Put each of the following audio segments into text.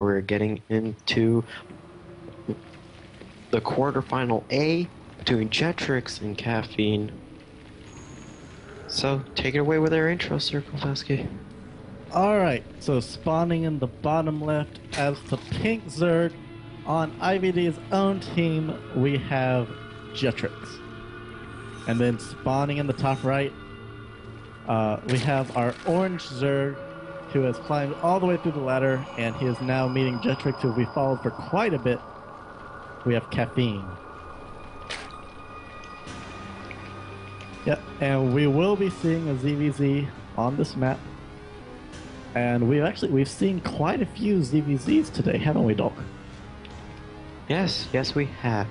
we're getting into the quarterfinal A between Jetricxz and CaFFeiNe. So, take it away with our intro, Sir CaFFeiNe. Alright, so spawning in the bottom left as the pink Zerg, on IvD's own team, we have Jetricxz. And then spawning in the top right, we have our orange Zerg, who has climbed all the way through the ladder, and he is now meeting Jetricxz, who we followed for quite a bit. We have CaFFeiNe. Yep, and we will be seeing a ZVZ on this map. And we've seen quite a few ZVZs today, haven't we, Doc? Yes, we have.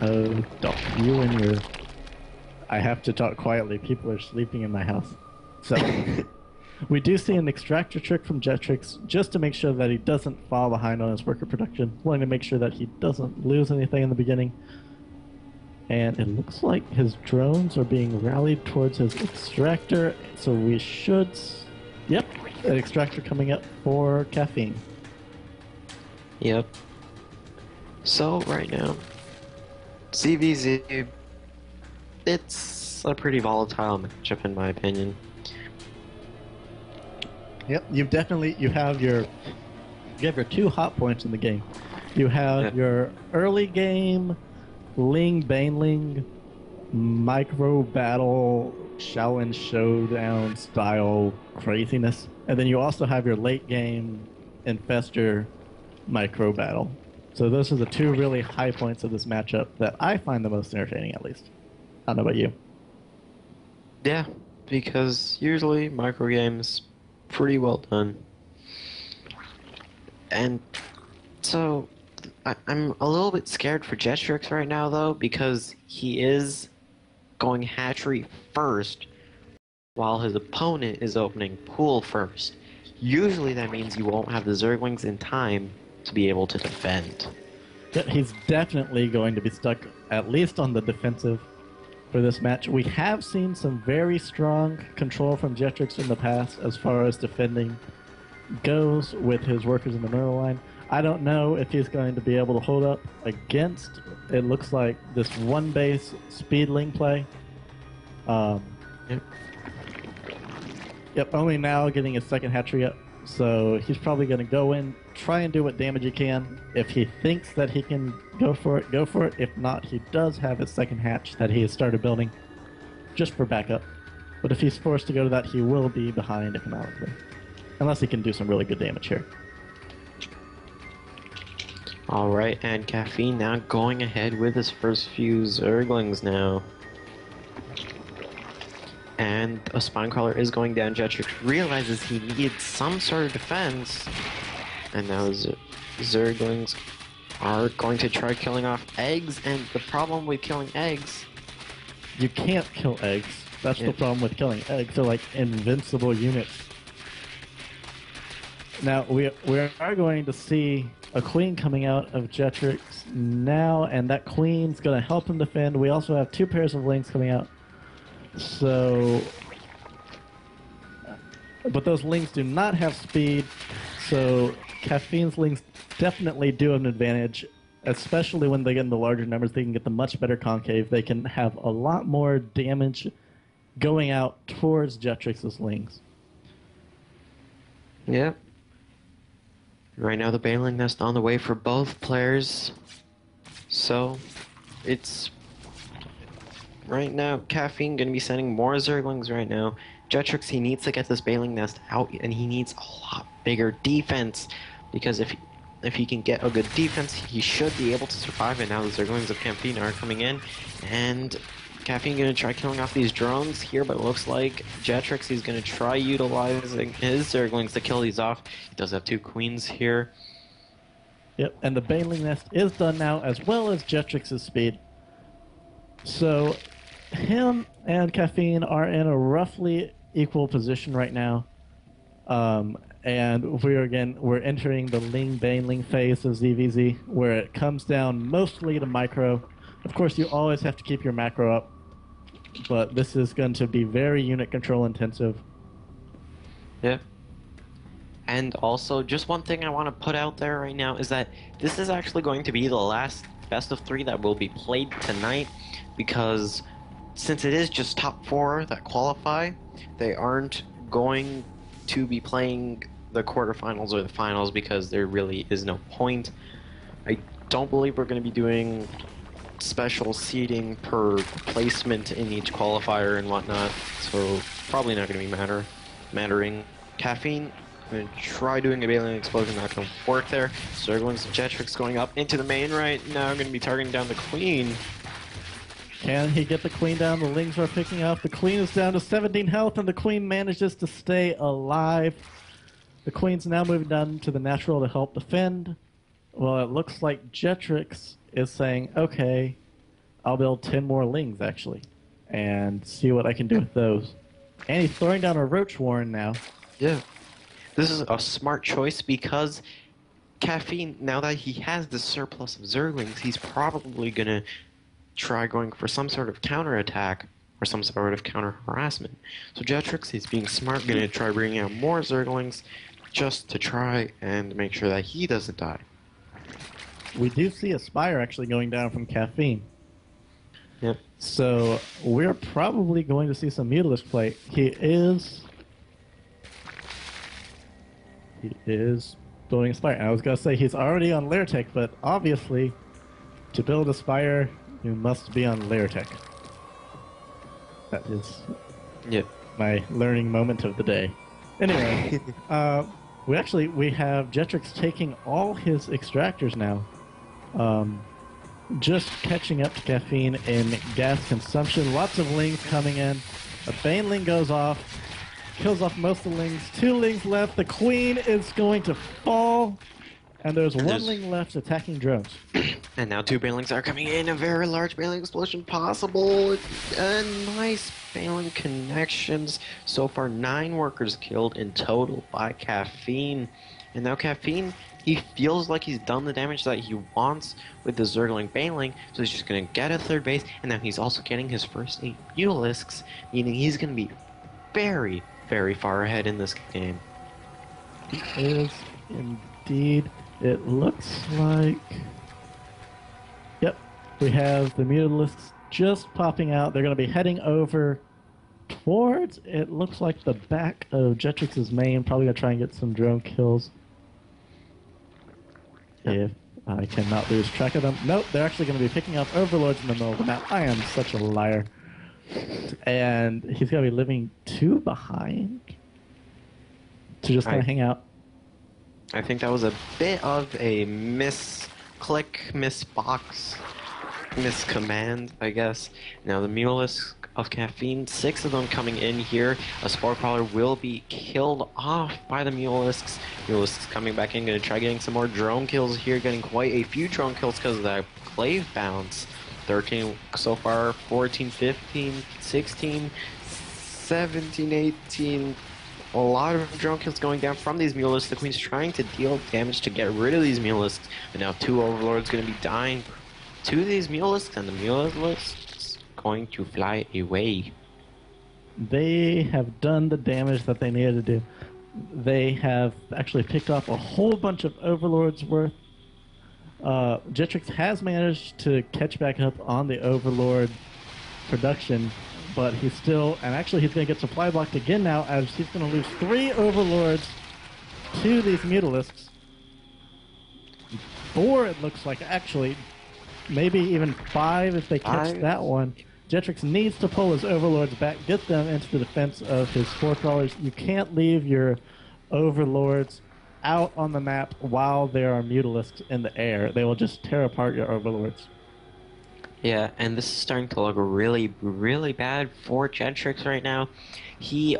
Oh, Doc, you and your... I have to talk quietly, people are sleeping in my house. So, we do see an extractor trick from Jetricxz, just to make sure that he doesn't fall behind on his worker production, wanting to make sure that he doesn't lose anything in the beginning. And it looks like his drones are being rallied towards his extractor, so we should... Yep, an extractor coming up for CaFFeiNe. Yep. So, right now, ZVZ, it's a pretty volatile matchup in my opinion. Yep, you have your two hot points in the game. You have your early game Ling Baneling micro battle Shaolin Showdown style craziness, and then you also have your late game Infestor micro battle. So those are the two really high points of this matchup that I find the most entertaining, at least. I don't know about you. Yeah, because usually micro games pretty well done. And so I'm a little bit scared for Jetricxz right now though, because he is going hatchery first while his opponent is opening pool first. Usually that means you won't have the Zerglings in time to be able to defend. Yeah, he's definitely going to be stuck at least on the defensive for this match. We have seen some very strong control from Jetricxz in the past as far as defending goes with his workers in the middle line. I don't know if he's going to be able to hold up against, it looks like, this one base speedling play. Yep, only now getting his second hatchery up. So he's probably going to go in, try and do what damage he can. If he thinks that he can go for it, go for it. If not, he does have his second hatch that he has started building just for backup. But if he's forced to go to that, he will be behind economically. Unless he can do some really good damage here. Alright, and CaFFeiNe now going ahead with his first few Zerglings now. And a Spinecrawler is going down. Jetricxz realizes he needs some sort of defense. And now Zerglings are going to try killing off eggs, and the problem with killing eggs... You can't kill eggs. That's the problem with killing eggs. They're like invincible units. Now, we are going to see a queen coming out of Jetricxz now, and that queen's going to help him defend. We also have two pairs of lings coming out. So... But those lings do not have speed, so CaFFeiNe's lings definitely do have an advantage, especially when they get into larger numbers. They can get the much better concave. They can have a lot more damage going out towards Jetricxz's lings. Yep. Right now the Baneling Nest on the way for both players. So, it's... Right now, CaFFeiNe going to be sending more Zerglings right now. Jetricxz, he needs to get this Baneling Nest out, and he needs a lot bigger defense, because if he can get a good defense, he should be able to survive. And now the Zerglings of CaFFeiNe are coming in, and CaFFeiNe going to try killing off these drones here, but it looks like Jetricxz is going to try utilizing his Zerglings to kill these off. He does have two queens here. Yep, and the Baneling Nest is done now, as well as Jetricxz's speed. So, him and CaFFeiNe are in a roughly equal position right now. And we're entering the Ling Baneling phase of ZVZ, where it comes down mostly to micro. Of course, you always have to keep your macro up, but this is going to be very unit control intensive. Yeah. And also, just one thing I want to put out there right now is that this is actually going to be the last best of 3 that will be played tonight, because since it is just top 4 that qualify, they aren't going to be playing the quarterfinals or the finals because there really is no point. I don't believe we're going to be doing special seeding per placement in each qualifier and whatnot, so probably not going to be mattering. CaFFeiNe, I'm going to try doing a Baleen Explosion, not going to work there. Zerglings and Jetricxz going up into the main right now, going to be targeting down the Queen. Can he get the Queen down? The Lings are picking up. The Queen is down to 17 health, and the Queen manages to stay alive. The Queen's now moving down to the natural to help defend. Well, it looks like Jetricxz is saying, okay, I'll build 10 more Lings, actually, and see what I can do with those. And he's throwing down a Roach Warren now. Yeah. This is a smart choice because CaFFeiNe, now that he has the surplus of Zerglings, he's probably going to try going for some sort of counterattack or some sort of counter-harassment. So Jetricxz is being smart, going to try bringing out more Zerglings just to try and make sure that he doesn't die. We do see a Spire actually going down from CaFFeiNe. Yep. So we're probably going to see some Mutalisk play. He is building a Spire. And I was going to say he's already on Lairtech, but obviously to build a Spire, you must be on Lairtech. That is my learning moment of the day. Anyway, we have Jetricxz taking all his extractors now. Just catching up to CaFFeiNe in gas consumption. Lots of Lings coming in. A Baneling goes off. Kills off most of the Lings. 2 Lings left. The Queen is going to fall. And there's 1 Ling left attacking drones. And now 2 Banelings are coming in. A very large Baneling explosion possible. Nice Baneling connections. So far, 9 workers killed in total by CaFFeiNe. And now CaFFeiNe, he feels like he's done the damage that he wants with the Zergling Baneling, so he's just going to get a 3rd base, and now he's also getting his first 8 Mutalisks, meaning he's going to be very, very far ahead in this game. He is indeed. It looks like... Yep, we have the Mutalisks just popping out. They're going to be heading over towards, it looks like, the back of Jetricx's main. Probably going to try and get some drone kills. If I cannot lose track of them. Nope, they're actually going to be picking up Overlords in the middle of the map. I am such a liar. And he's going to be living 2 behind to just kind of hang out. I think that was a bit of a misclick, misbox, miscommand, I guess. Now the Mutalisk of CaFFeiNe, 6 of them coming in here. A Spore Crawler will be killed off by the Mutalisks. Mutalisks coming back in, going to try getting some more drone kills here, getting quite a few drone kills because of that Glaive bounce. 13 so far, 14, 15, 16, 17, 18. A lot of drone kills going down from these Mutalisks. The Queen's trying to deal damage to get rid of these Mutalisks. But now 2 Overlords going to be dying to these Mutalisks, and the Mutalisks going to fly away. They have done the damage that they needed to do. They have actually picked up a whole bunch of Overlords worth. Jetricxz has managed to catch back up on the Overlord production, but he's still, and actually he's going to get supply blocked again now, as he's going to lose 3 Overlords to these Mutalisks. 4, it looks like, actually. Maybe even 5 if they catch that one. Jetricxz needs to pull his Overlords back, get them into the defense of his Spore Crawlers. You can't leave your Overlords out on the map while there are Mutalisks in the air. They will just tear apart your Overlords. Yeah, and this is starting to look really, really bad for Jetricxz right now. He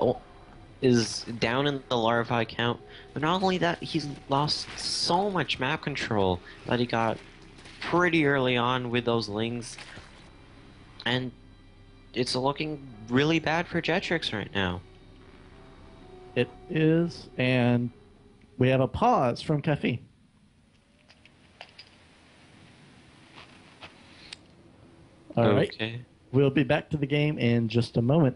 is down in the larvae count, but not only that, he's lost so much map control that he got pretty early on with those Lings, and it's looking really bad for Jetricxz right now. It is, and we have a pause from CaFFeiNe. All right. Okay. We'll be back to the game in just a moment.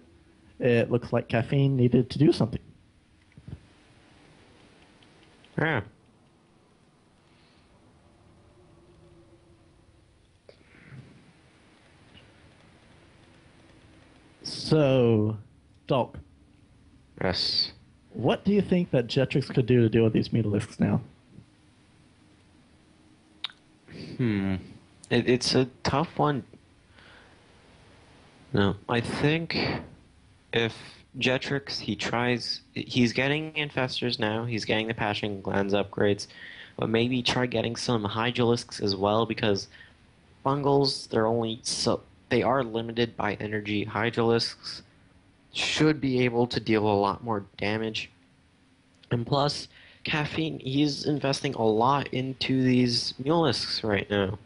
It looks like CaFFeiNe needed to do something. Yeah. So, Dolk, Yes. what do you think that Jetricxz could do to deal with these mutalisks now? It's a tough one. No, I think if Jetricxz, he's getting infestors now, he's getting the passion glands upgrades, but maybe try getting some hydralisks as well because fungals, they are limited by energy. Hydralisks should be able to deal a lot more damage. And plus, CaFFeiNe, he's investing a lot into these mulisks right now.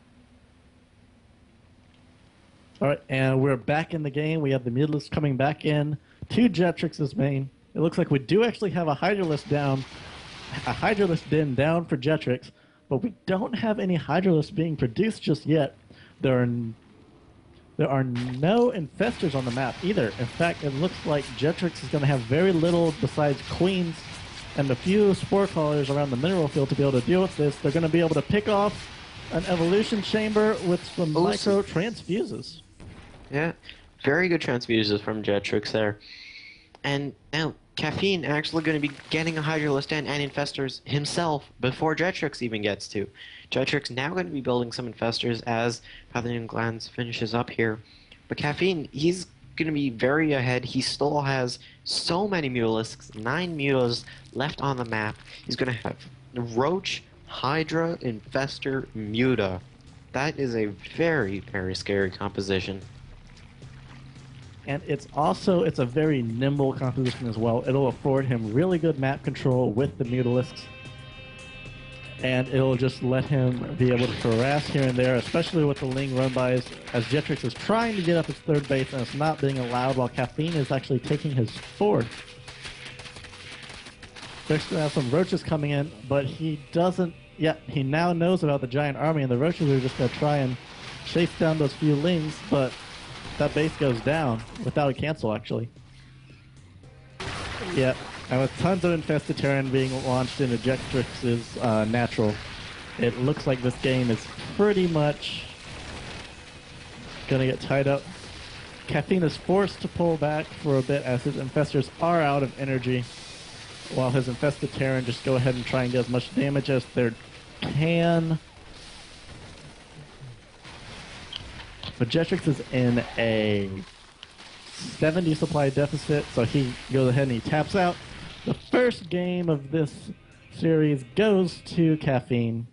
All right, and we're back in the game. We have the mutalisks coming back in to Jetricxz's main. It looks like we do actually have a Hydralisk den down for Jetricxz, but we don't have any Hydralisks being produced just yet. There are no infestors on the map either. In fact, it looks like Jetricxz is going to have very little besides queens and a few spore callers around the mineral field to be able to deal with this. They're going to be able to pick off an evolution chamber with some micro transfuses. Yeah, very good transfuses from Jetricxz there. And now, CaFFeiNe actually going to be getting a Hydralisk Den and infestors himself before Jetricxz even gets to. Jetricxz now going to be building some infestors as Pathogen Glands finishes up here. But CaFFeiNe, he's going to be very ahead. He still has so many Mutalisks, 9 Mutas left on the map. He's going to have Roach, Hydra, Infestor, Muta. That is a very, very scary composition. And it's a very nimble composition as well. It'll afford him really good map control with the Mutalisks. And it'll just let him be able to harass here and there, especially with the Ling run-bys, as Jetricxz is trying to get up his third base and it's not being allowed while CaFFeiNe is actually taking his fourth. There's going to have some Roaches coming in, but he doesn't yet. He now knows about the giant army, and the Roaches are just going to try and chase down those few Lings, but that base goes down without a cancel, actually. Yep, and with tons of Infested Terran being launched into Jetricxz's natural, it looks like this game is pretty much going to get tied up. CaFFeiNe is forced to pull back for a bit as his Infestors are out of energy, while his Infested Terran just go ahead and try and get as much damage as they can. But Jetricxz is in a 70 supply deficit, so he goes ahead and he taps out. The first game of this series goes to CaFFeiNe.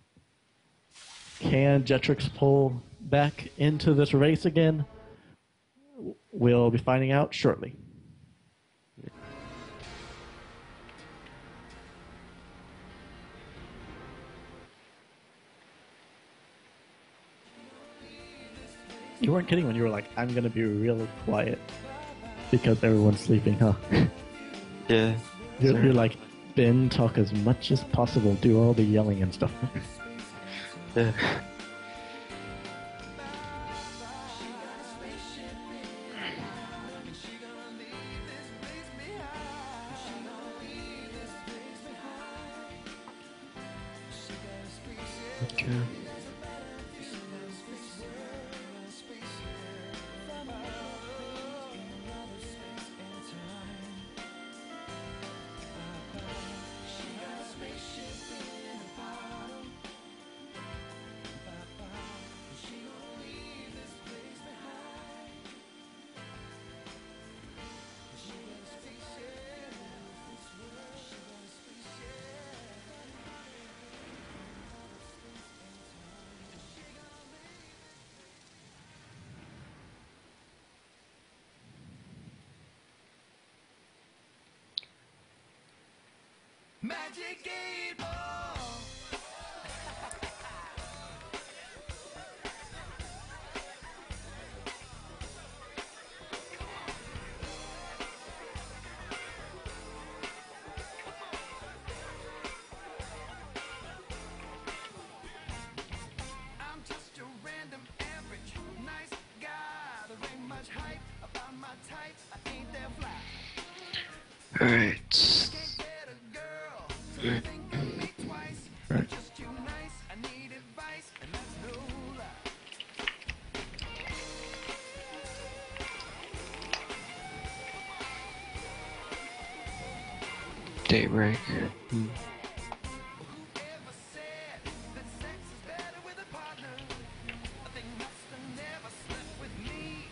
Can Jetricxz pull back into this race again? We'll be finding out shortly. You weren't kidding when you were like, I'm going to be really quiet because everyone's sleeping, huh? Yeah. You're like, Ben, talk as much as possible, do all the yelling and stuff. Yeah. Okay. Magic 8 Ball. I'm just a random average nice guy. There ain't much hype about my type. I ain't that fly. Alright. Can't get a girl. So you think of me twice. Right. just too nice. I need advice, and that's no lie. Daybreak. Whoever said that sex is better with a partner? They must have never slept with me.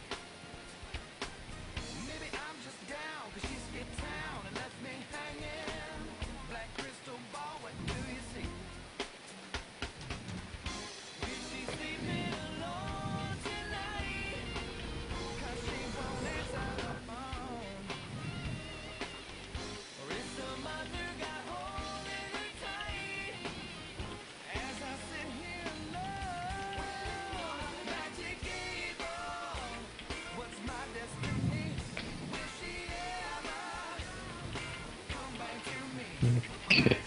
Maybe I'm just down, cause she skipped town and left me hanging. Black crystal ball, what do you see? Did she sleep in alone tonight? Cause she won't answer the phone. Or is some other guy holding her tight? As I sit here alone, magic evil. What's my destiny? Will she ever come back to me? Okay.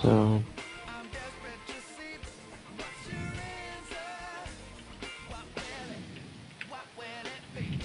So, I'm desperate to see what's your answer. What will it be?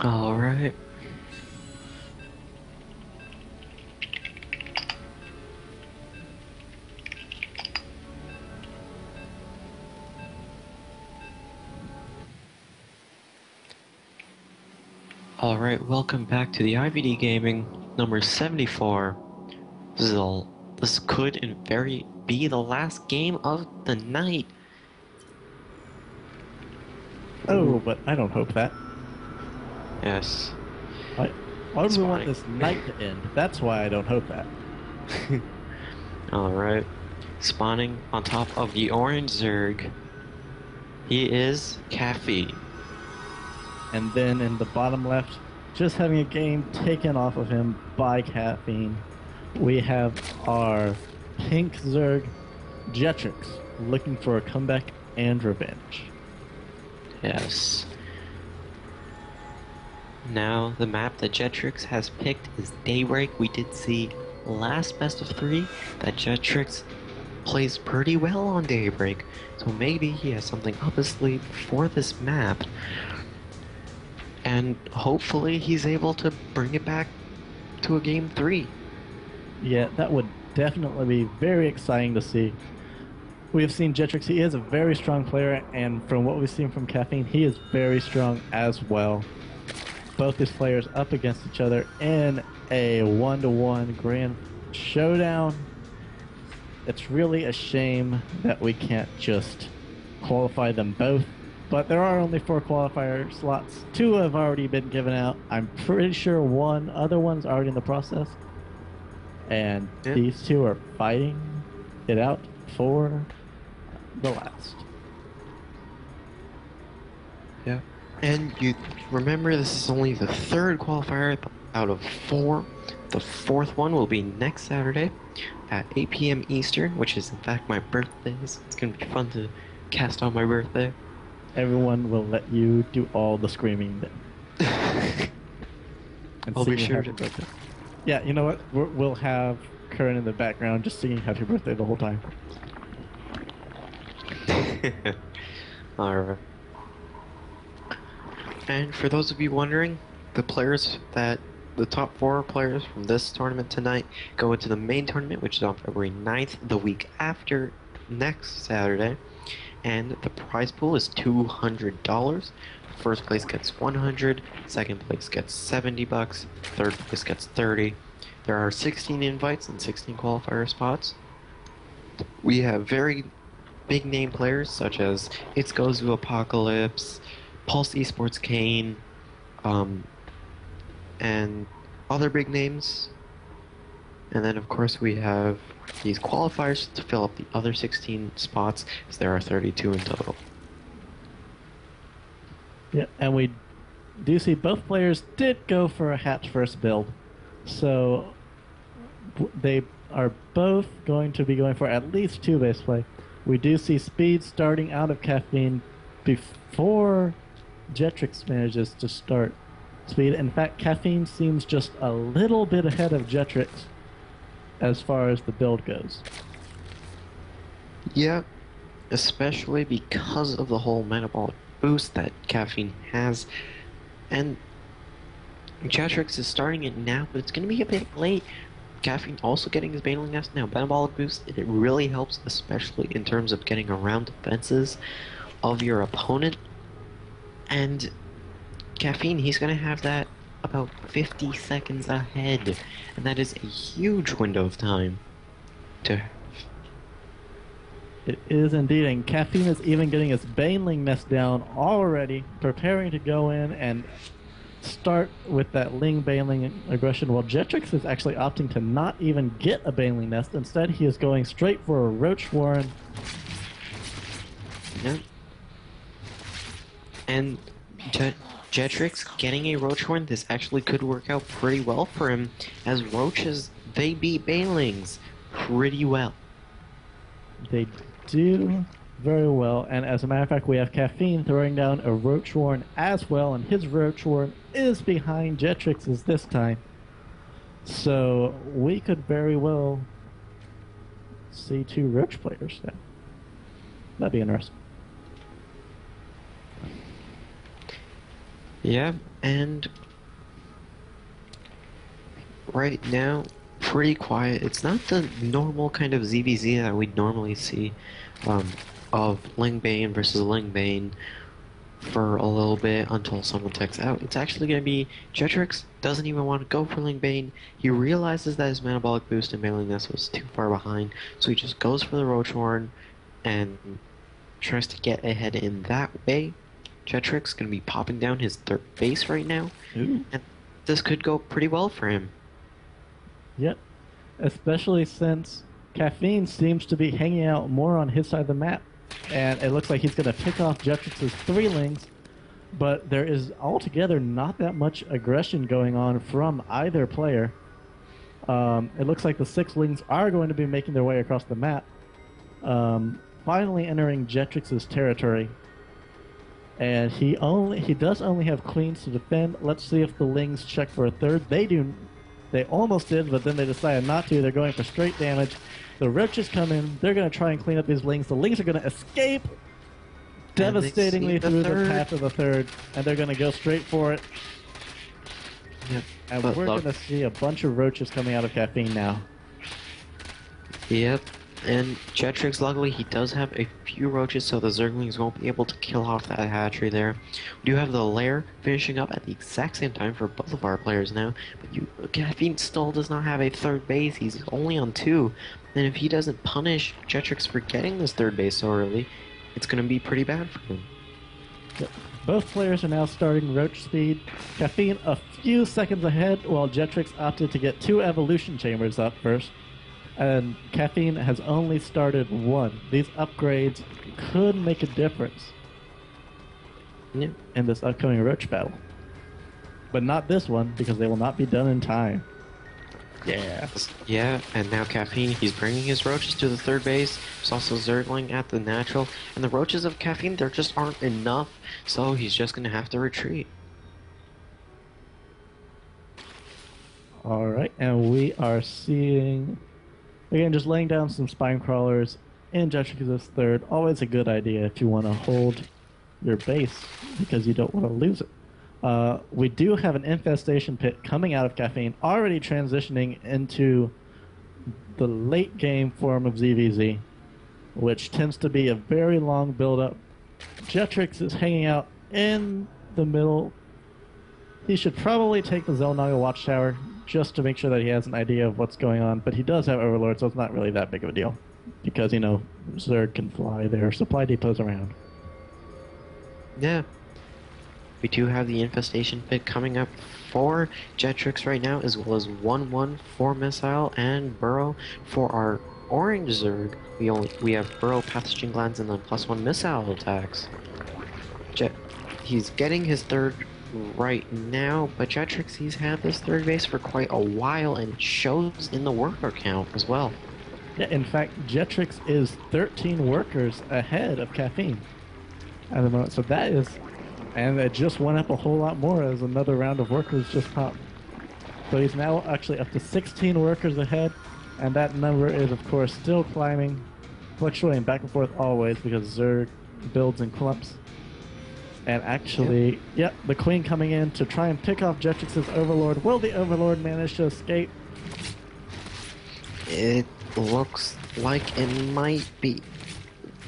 all right. All right, welcome back to the IvD Gaming number 74. This could and very be the last game of the night. Oh, but I don't hope that. Yes. Why would we want Spawning. this night to end? That's why I don't hope that. All right. Spawning on top of the orange Zerg. He is CaFFeiNe. And then in the bottom left, just having a game taken off of him by CaFFeiNe, we have our pink Zerg, Jetricxz, looking for a comeback and revenge. Yes. Now, the map that Jetricxz has picked is Daybreak. We did see last best of 3 that Jetricxz plays pretty well on Daybreak. So maybe he has something up his sleeve for this map. And hopefully he's able to bring it back to a game 3. Yeah, that would definitely be very exciting to see. We have seen Jetricxz. He is a very strong player, and from what we've seen from CaFFeiNe, he is very strong as well. Both these players up against each other in a 1-to-1 grand showdown. It's really a shame that we can't just qualify them both, but there are only 4 qualifier slots. 2 have already been given out. I'm pretty sure other one's already in the process. And Yeah. these 2 are fighting it out for the last. Yeah. And you remember this is only the 3rd qualifier out of 4. The 4th one will be next Saturday at 8 p.m. Eastern, which is in fact my birthday. So it's going to be fun to cast on my birthday. Everyone will let you do all the screaming then. And I'll be singing sure happy to. birthday. Yeah, you know what? We'll have Curran in the background just singing happy birthday the whole time. Alright. And for those of you wondering, the top 4 players from this tournament tonight go into the main tournament, which is on February 9th, the week after next Saturday. And the prize pool is $200. First place gets $100, second place gets $70, third place gets $30. There are 16 invites and 16 qualifier spots. We have very big name players such as It's Gozu Apocalypse, Pulse Esports Kane, um, and other big names. And then, of course, we have these qualifiers to fill up the other 16 spots, as there are 32 in total. Yeah, and we do see both players did go for a hatch first build. So they are both going to be going for at least 2 base play. We do see Speed starting out of CaFFeiNe before Jetricxz manages to start Speed. In fact, CaFFeiNe seems just a little bit ahead of Jetricxz as far as the build goes. Yeah, especially because of the whole metabolic boost that CaFFeiNe has. And Jetricxz is starting it now, but it's going to be a bit late. CaFFeiNe also getting his Baneling Nest now. Metabolic boost, it really helps, especially in terms of getting around defenses of your opponent. And CaFFeiNe, he's going to have that about 50 seconds ahead. And that is a huge window of time to have. It is indeed, and CaFFeiNe is even getting his Baneling Nest down already, preparing to go in and start with that Ling Baneling aggression, while Jetricxz is actually opting to not even get a Baneling Nest. Instead, he is going straight for a Roach Warren. Yeah. And Jetricxz getting a Roach Horn, this actually could work out pretty well for him, as Roaches, they beat Banelings pretty well. They do very well, and as a matter of fact, we have CaFFeiNe throwing down a Roach Warren as well, and his Roach Warren is behind Jetricxz's this time. So we could very well see 2 Roach players now. That'd be interesting. Yeah, and right now, pretty quiet. It's not the normal kind of ZVZ that we'd normally see of Ling Bane versus Ling Bane for a little bit until someone techs out. It's actually going to be Jetricxz doesn't even want to go for Ling Bane. He realizes that his metabolic boost and Baneling Nest was too far behind, so he just goes for the Roach Horn and tries to get ahead in that way. Jetricxz going to be popping down his 3rd base right now, and this could go pretty well for him. Yep, especially since CaFFeiNe seems to be hanging out more on his side of the map, and it looks like he's going to pick off Jetricxz's 3 Lings, but there is altogether not that much aggression going on from either player. It looks like the 6 Lings are going to be making their way across the map, finally entering Jetricxz's territory. And he does only have cleans to defend. Let's see if the Lings check for a 3rd. They do. They almost did, but then they decided not to. They're going for straight damage. The Roaches come in. They're going to try and clean up these Lings. The Lings are going to escape devastatingly through the path of the 3rd, and they're going to go straight for it. Yep. And we're going to see a bunch of Roaches coming out of CaFFeiNe now. Yep. And Jetricxz, luckily, he does have a few Roaches, so the Zerglings won't be able to kill off that hatchery there. We do have the Lair finishing up at the exact same time for both of our players now, but CaFFeiNe still does not have a 3rd base. He's only on 2, and if he doesn't punish Jetricxz for getting this 3rd base so early, it's going to be pretty bad for him. Yep. Both players are now starting Roach speed. CaFFeiNe a few seconds ahead, while Jetricxz opted to get 2 evolution chambers up first. And CaFFeiNe has only started 1. These upgrades could make a difference in this upcoming Roach battle. But not this one, because they will not be done in time. Yeah. Yeah, and now CaFFeiNe, he's bringing his Roaches to the 3rd base. There's also Zergling at the natural. And the Roaches of CaFFeiNe, there just aren't enough, so he's just going to have to retreat. Alright, and we are seeing... Again, just laying down some spine crawlers in Jetricxz's 3rd. Always a good idea if you want to hold your base, because you don't want to lose it. We do have an infestation pit coming out of CaFFeiNe, already transitioning into the late game form of ZVZ, which tends to be a very long build-up. Jetricxz is hanging out in the middle. He should probably take the Xel'Naga Watchtower, just to make sure that he has an idea of what's going on, but he does have Overlord, so it's not really that big of a deal. because, you know, Zerg can fly their supply depots around. Yeah. We do have the infestation pit coming up for Jetricxz right now, as well as 1-1 for missile and burrow for our orange Zerg. We have burrow, pathogen glands, and then +1 missile attacks. He's getting his third right now, but Jetricxz, he's had this third base for quite a while, and it shows in the worker count as well. Yeah, in fact, Jetricxz is 13 workers ahead of CaFFeiNe at the moment. So that is, and it just went up a whole lot more as another round of workers just popped. So he's now actually up to 16 workers ahead, and that number is, of course, still climbing, fluctuating back and forth always because Zerg builds in clumps. And actually, yep, the Queen coming in to try and pick off Jetricxz's Overlord. Will the Overlord manage to escape? It looks like it might be.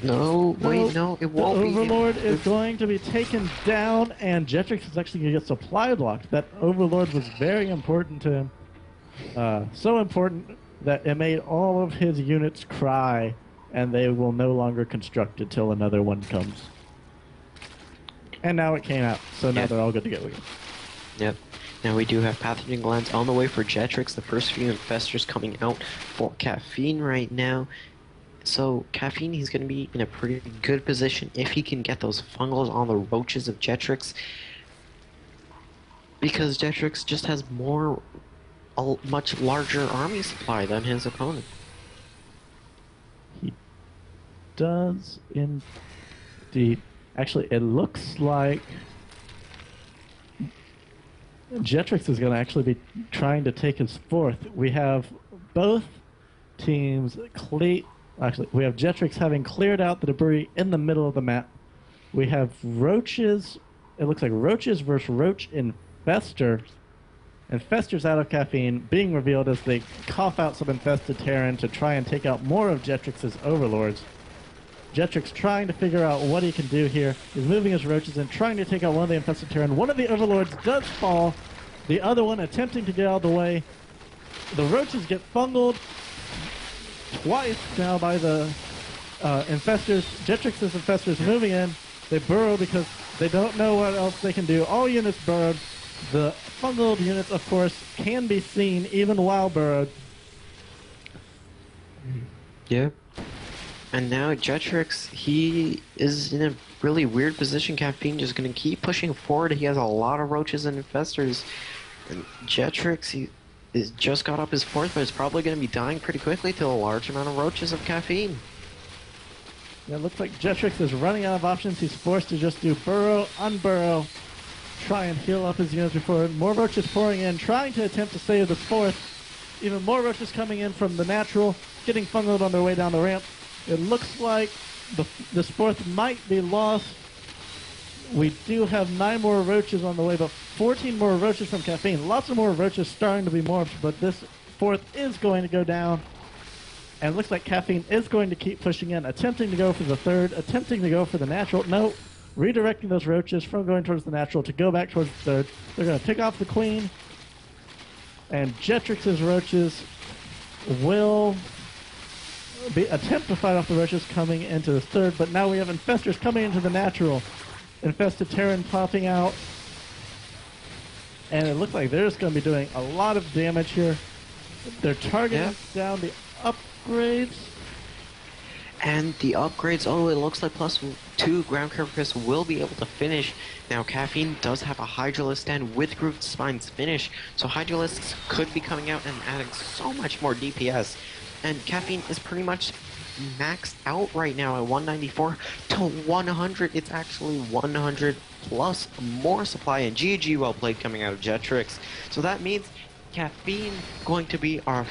No, wait, no, it won't be. The Overlord is going to be taken down, and Jetricxz is actually going to get supply blocked. That Overlord was very important to him. So important that it made all of his units cry, and they will no longer construct it till another one comes. And now it came out, so now they're all good to go again. Yep. Now we do have pathogen glands on the way for Jetricxz. The first few infestors coming out for CaFFeiNe right now. So CaFFeiNe, he's going to be in a pretty good position if he can get those fungals on the roaches of Jetricxz, because Jetricxz just has a much larger army supply than his opponent. He does indeed. Actually, it looks like Jetricxz is going to actually be trying to take his fourth. We have both teams Actually, we have Jetricxz having cleared out the debris in the middle of the map. We have roaches. It looks like roaches versus roach infestors. Infestors out of CaFFeiNe being revealed as they cough out some infested Terran to try and take out more of Jetricxz's overlords. Jetricxz trying to figure out what he can do here. He's moving his roaches and trying to take out one of the infested Terran. One of the overlords does fall. The other one attempting to get out of the way. The roaches get fungled twice now by the infestors. Jetricxz's infestors moving in. They burrow because they don't know what else they can do. All units burrowed. The fungled units, of course, can be seen even while burrowed. Yeah. And now Jetricxz, he is in a really weird position. CaFFeiNe just going to keep pushing forward. He has a lot of roaches and infestors. And Jetricxz, he just got up his fourth, but is probably going to be dying pretty quickly to a large amount of roaches of CaFFeiNe. Yeah, it looks like Jetricxz is running out of options. He's forced to just do burrow, unburrow, try and heal up his units before more roaches pouring in, trying to attempt to save the fourth. Even more roaches coming in from the natural, getting fungled on their way down the ramp. It looks like this fourth might be lost. We do have 9 more roaches on the way, but 14 more roaches from CaFFeiNe. Lots of more roaches starting to be morphed, but this fourth is going to go down. And it looks like CaFFeiNe is going to keep pushing in, attempting to go for the third, attempting to go for the natural. No, redirecting those roaches from going towards the natural to go back towards the third. They're going to pick off the queen. And Jetricxz's roaches will attempt to fight off the roaches coming into the third, but now we have infestors coming into the natural. Infested Terran popping out. And it looks like they're just going to be doing a lot of damage here. They're targeting down the upgrades. And the upgrades, oh, it looks like +2 ground carapace will be able to finish. Now, CaFFeiNe does have a Hydralisk stand with Grooved Spines finish, so Hydralisks could be coming out and adding so much more DPS. And CaFFeiNe is pretty much maxed out right now at 194 to 100. It's actually 100 plus more supply, and GG well played coming out of Jetricxz. So that means CaFFeiNe going to be our